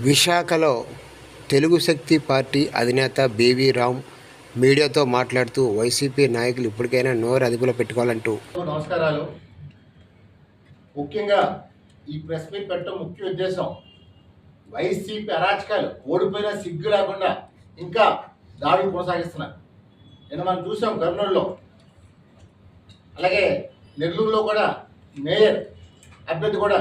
విశాఖలో తెలుగు శక్తి పార్టీ అధినేత బీవీ రామ్ మీడియాతో మాట్లాడుతూ వైసీపీ నాయకులు ఇప్పటికైనా నోరు అదుపులో పెట్టుకోవాలంటూ. నమస్కారాలు. ముఖ్యంగా ఈ ప్రెస్ మీట్ పెట్టడం ముఖ్య ఉద్దేశం వైసీపీ అరాచకాలు ఓడిపోయినా సిగ్గు లేకుండా ఇంకా దాడులు కొనసాగిస్తున్నారు. నిన్న మనం చూసాం కర్నూలులో, అలాగే నెల్లూరులో కూడా మేయర్ అభ్యర్థి కూడా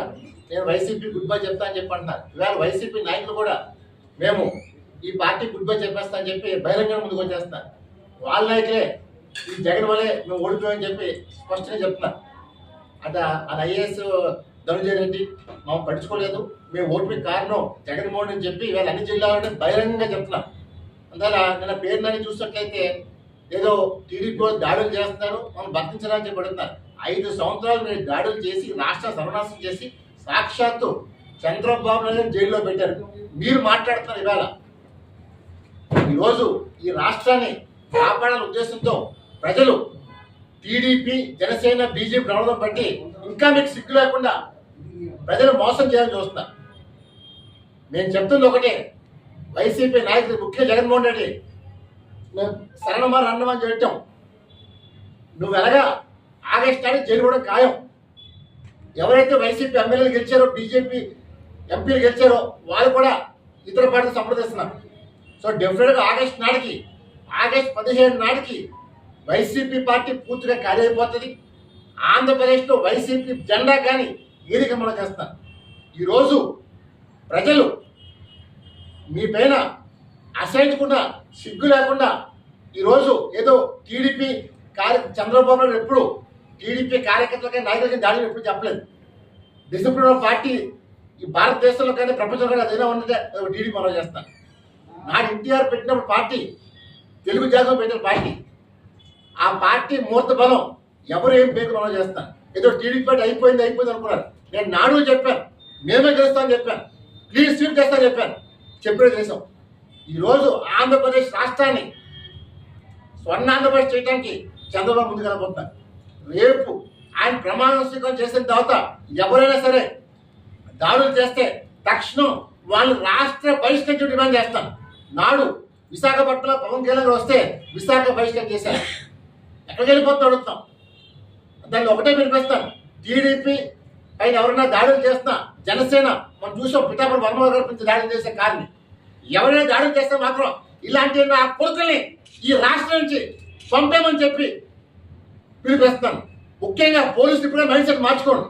నేను వైసీపీ గుడ్ బై చెప్తా అని చెప్పి అంటున్నారు. ఇవాళ వైసీపీ నాయకులు కూడా మేము ఈ పార్టీ గుడ్ బై చెప్పేస్తా అని చెప్పి బహిరంగ ముందుకు వచ్చేస్తున్నారు. వాళ్ళ నాయకులే ఈ జగన్ వల్లే మేము ఓడిపోయామని చెప్పి స్పష్టంగా చెప్తున్నారు. అంటే అది ఐఏఎస్ ధనుంజయ రెడ్డి మేము పట్టించుకోలేదు, మేము ఓడిపోయిన కారణం జగన్మోహన్ అని చెప్పి ఇవాళ అన్ని జిల్లాలో బహిరంగంగా చెప్తున్నారు. అందువల్ల నిన్న పేరునని చూసినట్లయితే ఏదో టీడీపీ దాడులు చేస్తున్నారు, మనం భర్తించడానికి చెప్పబడుతున్నారు. 5 సంవత్సరాలు మీరు దాడులు చేసి రాష్ట్ర సర్వనాశనం చేసి సాక్షాత్తు చంద్రబాబు నాయుడు జైల్లో పెట్టారు. మీరు మాట్లాడుతున్నారు. ఇవాళ ఈరోజు ఈ రాష్ట్రాన్ని కాపాడాల ఉద్దేశంతో ప్రజలు టీడీపీ జనసేన బీజేపీ రావడం బట్టి ఇంకా మీకు సిగ్గు లేకుండా ప్రజలు మోసం చేయాలని చూస్తున్నారు. నేను చెప్తుంది ఒకటే, వైసీపీ నాయకులు ముఖ్య జగన్మోహన్ రెడ్డి మేము శరణమారు అన్నమని చెప్పాం. నువ్వు ఎలాగా ఆగస్టు నాడు జైలు కూడా ఖాయం. ఎవరైతే వైసీపీ ఎమ్మెల్యేలు గెలిచారో బీజేపీ ఎంపీలు గెలిచారో వాళ్ళు కూడా ఇతర పార్టీలు సంప్రదిస్తున్నారు. సో డెఫినెట్గా ఆగస్టు 15 నాటికి వైసీపీ పార్టీ పూర్తిగా ఖాళీ అయిపోతుంది. ఆంధ్రప్రదేశ్లో వైసీపీ జెండా కానీ ఏది గమనం చేస్తున్నారు. ఈరోజు ప్రజలు మీ పైన అసహించకుండా సిగ్గు లేకుండా ఈరోజు ఏదో టీడీపీ చంద్రబాబు నాయుడు ఎప్పుడు టీడీపీ కార్యకర్తలకి నాయకులకి దాడిని ఎప్పుడు చెప్పలేదు. డిసిప్లిన్ ఆఫ్ పార్టీ ఈ భారతదేశంలో కానీ ప్రపంచంలో కానీ అదైనా ఉన్నదే టీడీపీ మనం చేస్తాను. నాడు ఎన్టీఆర్ పెట్టినప్పుడు పార్టీ తెలుగు జాతం పెట్టిన పార్టీ, ఆ పార్టీ మూర్త బలం ఎవరు ఏం పేరు మనం చేస్తాను. ఏదో టీడీపీ పార్టీ అయిపోయింది అనుకున్నారు. నేను నాడు చెప్పాను, మేమే గెలుస్తామని చెప్పాను, ప్లీజ్ స్వీప్ చేస్తామని చెప్పాను, చెప్పేది చేసాం. ఈరోజు ఆంధ్రప్రదేశ్ రాష్ట్రాన్ని స్వర్ణాంధ్రప్రదేశ్ చేయడానికి చంద్రబాబు ముందుకు వెళ్ళబోతున్నారు. రేపు ఆయన ప్రమాణ స్వీకారం చేసిన తర్వాత ఎవరైనా సరే దాడులు చేస్తే తక్షణం వాళ్ళు రాష్ట్ర బహిష్కరించే డిమాండ్ చేస్తాను. నాడు విశాఖపట్నంలో పవన్ కళ్యాణ్ వస్తే విశాఖ బహిష్కరణ చేశారు. ఎక్కడికి వెళ్ళిపోతా అడుగుతాం. దాన్ని ఒకటే వినిపిస్తాను, టీడీపీ పైన ఎవరైనా దాడులు చేస్తున్నా జనసేన మనం చూసాం, పిఠాపురం వర్మ గారి నుంచి దాడులు చేసే కారణం. ఎవరైనా దాడులు చేస్తే మాత్రం ఇలాంటి నా కొడుకుల్ని ఈ రాష్ట్రం నుంచి పంపేమని చెప్పి పిలిపిస్తాను. ముఖ్యంగా పోలీసులు ఇప్పుడే మైండ్ సెట్ మార్చుకోండి.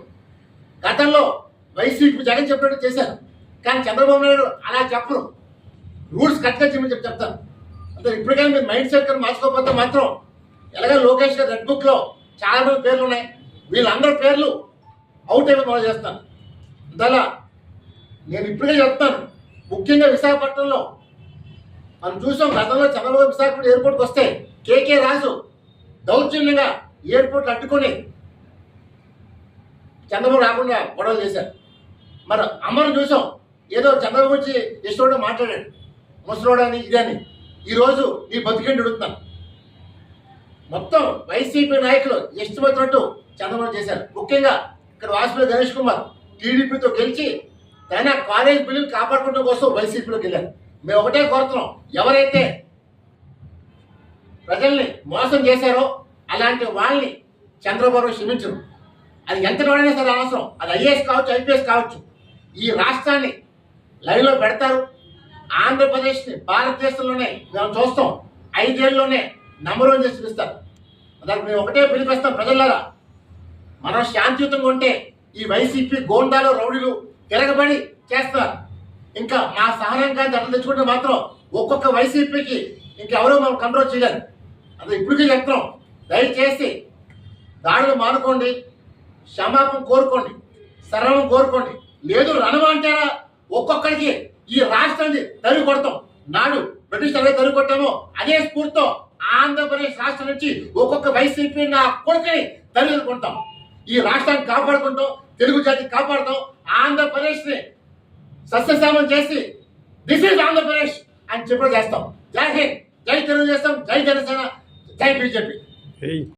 గతంలో వైసీపీ జగన్ చెప్పినట్టు చేశారు, కానీ చంద్రబాబు నాయుడు అలా చెప్పరు, రూల్స్ కరెక్ట్గా చెప్పని చెప్తాను. అంటే ఇప్పటికైనా మీరు మైండ్ సెట్ కానీ మార్చుకోకపోతే మాత్రం ఎలాగో లోకేష్ గారు రెడ్ బుక్లో చాలా మంది పేర్లు ఉన్నాయి, వీళ్ళందరి పేర్లు అవుట్ అయిపోయి మనం చేస్తాను. అందువల్ల నేను ఇప్పటికే చెప్తాను, ముఖ్యంగా విశాఖపట్నంలో మనం చూసాం. గతంలో చంద్రబాబు విశాఖపట్నం ఎయిర్పోర్ట్కి వస్తే కేకే రాజు దౌర్జన్యంగా ఎయిర్పోర్ట్ అడ్డుకొని చంద్రబాబు రాకుండా గొడవలు చేశారు. మరి అమ్మను చూసాం, ఏదో చంద్రబాబు వచ్చి ఎస్టోడో మాట్లాడాడు, ముసలోడని ఇదని. ఈరోజు ఈ బతికేంటి అడుగుతున్నాను. మొత్తం వైసీపీ నాయకులు ఇష్టపడినట్టు చంద్రబాబు చేశారు. ముఖ్యంగా ఇక్కడ వాసుపల్లి గణేష్ కుమార్ టీడీపీతో గెలిచి తన కాలేజ్ బిల్లులు కాపాడుకోవడం కోసం వైసీపీలోకి వెళ్ళారు. మేము ఒకటే కోరుతున్నాం, ఎవరైతే ప్రజల్ని మోసం చేశారో అలాంటి వాళ్ళని చంద్రబాబు క్షమించరు. అది ఎంత వాడైనా సరే అవసరం, అది ఐఏఎస్ కావచ్చు, ఐపీఎస్ కావచ్చు. ఈ రాష్ట్రాన్ని లైవ్లో పెడతారు. ఆంధ్రప్రదేశ్ని భారతదేశంలోనే మేము చూస్తాం 5 ఏళ్ళలోనే నంబర్ 1 చేసి చూపిస్తారు. దానికి మేము ఒకటే పిలిపిస్తాం, ప్రజలారా మనం శాంతియుతంగా ఉంటే ఈ వైసీపీ గోండాలు రౌడీలు తిరగబడి చేస్తారు. ఇంకా మా సహనం కానీ అట్లా తెచ్చుకుంటే మాత్రం ఒక్కొక్క వైసీపీకి ఇంకెవరో మనం కంట్రోల్ చేయలేరు. అదే ఇప్పటికీ చెప్తున్నాం, దయచేసి దాడులు మానుకోండి, క్షమాపణ కోరుకోండి, సరళం కోరుకోండి. లేదు రణం అంటారా ఒక్కొక్కడికి ఈ రాష్ట్రాన్ని తరిగి కొడతాం. నాడు బ్రిటిష్ తరిగి కొట్టామో అదే స్ఫూర్తితో ఆంధ్రప్రదేశ్ రాష్ట్రం నుంచి ఒక్కొక్క వైసీపీ నా కొడుకుని తరిగి కొడతాం. ఈ రాష్ట్రాన్ని కాపాడుకుంటాం, తెలుగు జాతిని కాపాడుతాం, ఆంధ్రప్రదేశ్ని సస్యశామం చేసి దిస్ ఈజ్ ఆంధ్రప్రదేశ్ అని చెప్పడం చేస్తాం. జై హింద్, జై తెలుగుదేశం, జై జనసేన, జై బీజేపీ.